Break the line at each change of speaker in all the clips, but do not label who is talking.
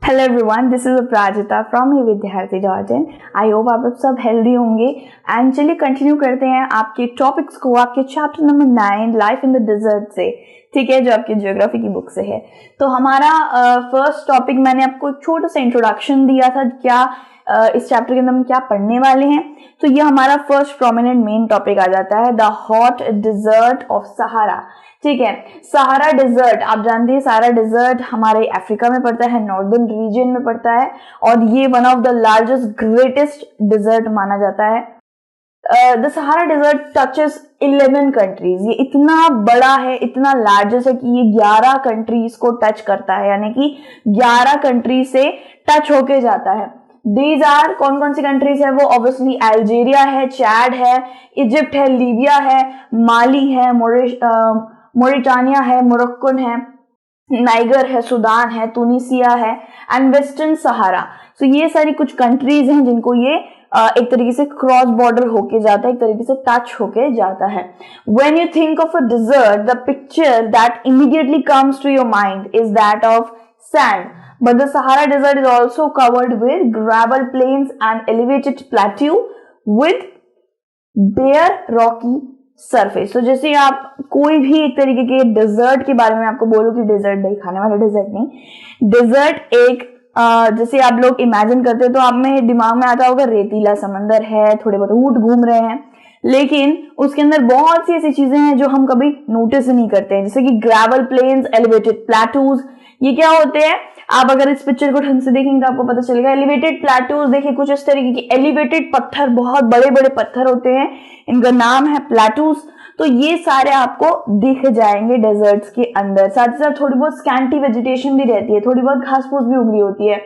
Hello everyone, this is Aparajita from विद्यार्थी.in। I hope आप सब हेल्दी होंगे। एंड चलिए कंटिन्यू करते हैं आपके टॉपिक्स को आपके chapter number 9 life in the dessert से, ठीक है, जो आपकी ज्योग्राफी की बुक से है। तो हमारा फर्स्ट टॉपिक मैंने आपको छोटा सा इंट्रोडक्शन दिया था, क्या इस चैप्टर के अंदर हम क्या पढ़ने वाले हैं। तो ये हमारा फर्स्ट प्रोमिनेंट मेन टॉपिक आ जाता है, द हॉट डिजर्ट ऑफ सहारा। ठीक है, सहारा डिजर्ट आप जानते हैं, सहारा डिजर्ट हमारे अफ्रीका में पड़ता है, नॉर्दर्न रीजन में पड़ता है, और ये one of the largest greatest desert माना जाता है। The Sahara desert touches 11 countries. ये इतना बड़ा है, इतना लार्जेस्ट है कि ये 11 कंट्रीज को टच करता है, यानी कि 11 कंट्री से टच होके जाता है। दीज आर, कौन कौन सी कंट्रीज है वो? ऑब्वियसली अल्जीरिया है, चैड है, इजिप्ट है, लीबिया है, माली है, मोरिटानिया है, मोरक्को है, नाइगर है, सुदान है, तुनिसिया है एंड वेस्टर्न सहारा। तो ये सारी कुछ कंट्रीज हैं जिनको ये एक तरीके से क्रॉस बॉर्डर होके जाता है, एक तरीके से टच होके जाता है। When you think of a desert, the picture that immediately comes to your mind is that of sand, but the Sahara Desert is also covered with gravel plains and elevated plateau with bare rocky surface। तो जैसे आप कोई भी एक तरीके के desert के बारे में आपको बोलो कि डेजर्ट नहीं, खाने वाला डेजर्ट नहीं, डेजर्ट एक जैसे आप लोग इमेजिन करते हो तो आप में दिमाग में आता होगा रेतीला समंदर है, थोड़े बहुत ऊंट घूम रहे हैं, लेकिन उसके अंदर बहुत सी ऐसी चीजें हैं जो हम कभी नोटिस नहीं करते हैं, जैसे कि ग्रेवल प्लेन्स, एलिवेटेड प्लेटूज। ये क्या होते हैं? आप अगर इस पिक्चर को ढंग से देखेंगे तो आपको पता चलेगा। एलिवेटेड प्लेटूज देखिए, कुछ इस तरीके की एलिवेटेड पत्थर, बहुत बड़े बड़े पत्थर होते हैं, इनका नाम है प्लेटूज। तो ये सारे आपको दिख जाएंगे डेजर्ट्स के अंदर। साथ ही साथ थोड़ी बहुत स्कैंटी वेजिटेशन भी रहती है, थोड़ी बहुत घास फूस भी उग रही होती है,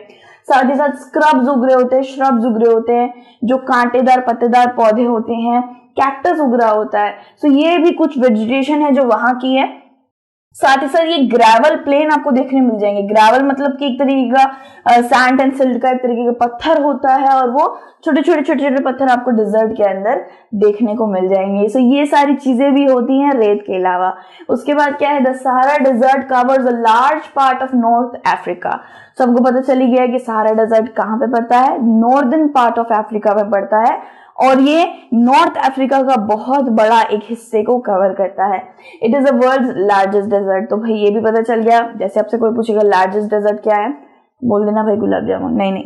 साथ ही साथ स्क्रब्स उग रहे होते हैं, श्रब्स उग रहे होते हैं, जो कांटेदार पत्तेदार पौधे होते हैं, कैक्टस उग रहा होता है। तो ये भी कुछ वेजिटेशन है जो वहां की है। साथ ही साथ ये ग्रेवल प्लेन आपको देखने मिल जाएंगे। ग्रेवल मतलब कि एक तरीके का सैंड एंड सिल्ट का एक तरीके का पत्थर होता है, और वो छोटे छोटे पत्थर आपको डिजर्ट के अंदर देखने को मिल जाएंगे। सो ये सारी चीजें भी होती हैं रेत के अलावा। उसके बाद क्या है? The Sahara dessert covers a large part of north Africa. सबको पता चली गया कि सहारा डिजर्ट कहाँ पे पड़ता है? नॉर्दर्न पार्ट ऑफ अफ्रीका में पड़ता है, और ये नॉर्थ अफ्रीका का बहुत बड़ा एक हिस्से को कवर करता है। It is the world's largest desert. तो भाई ये भी पता चल गया। जैसे आपसे कोई पूछेगा लार्जेस्ट डेजर्ट क्या है, बोल देना भाई गुलाब जामुन। नहीं,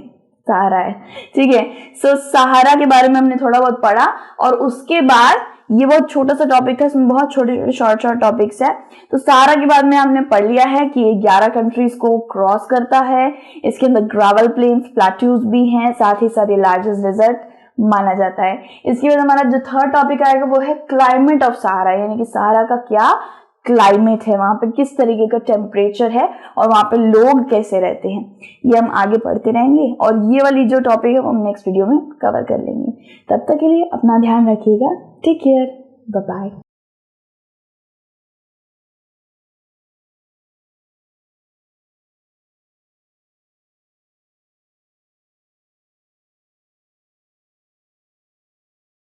सहारा है, ठीक है। सो सहारा के बारे में हमने थोड़ा बहुत पढ़ा, और उसके बाद ये बहुत छोटा सा टॉपिक था, इसमें बहुत छोटे छोटे शॉर्ट टॉपिक्स है। तो सहारा के बाद में हमने पढ़ लिया है कि ये 11 कंट्रीज को क्रॉस करता है, इसके अंदर ग्रेवल प्लेन्स, प्लेट्यूज भी हैं, साथ ही साथ ये लार्जेस्ट डेजर्ट माना जाता है। इसके बाद हमारा जो थर्ड टॉपिक आएगा वो है क्लाइमेट ऑफ सहारा, यानी कि सहारा का क्या क्लाइमेट है, वहां पे किस तरीके का टेम्परेचर है और वहां पे लोग कैसे रहते हैं। ये हम आगे पढ़ते रहेंगे, और ये वाली जो टॉपिक है वो हम नेक्स्ट वीडियो में कवर कर लेंगे। तब तक के लिए अपना ध्यान रखिएगा। Take care, bye bye.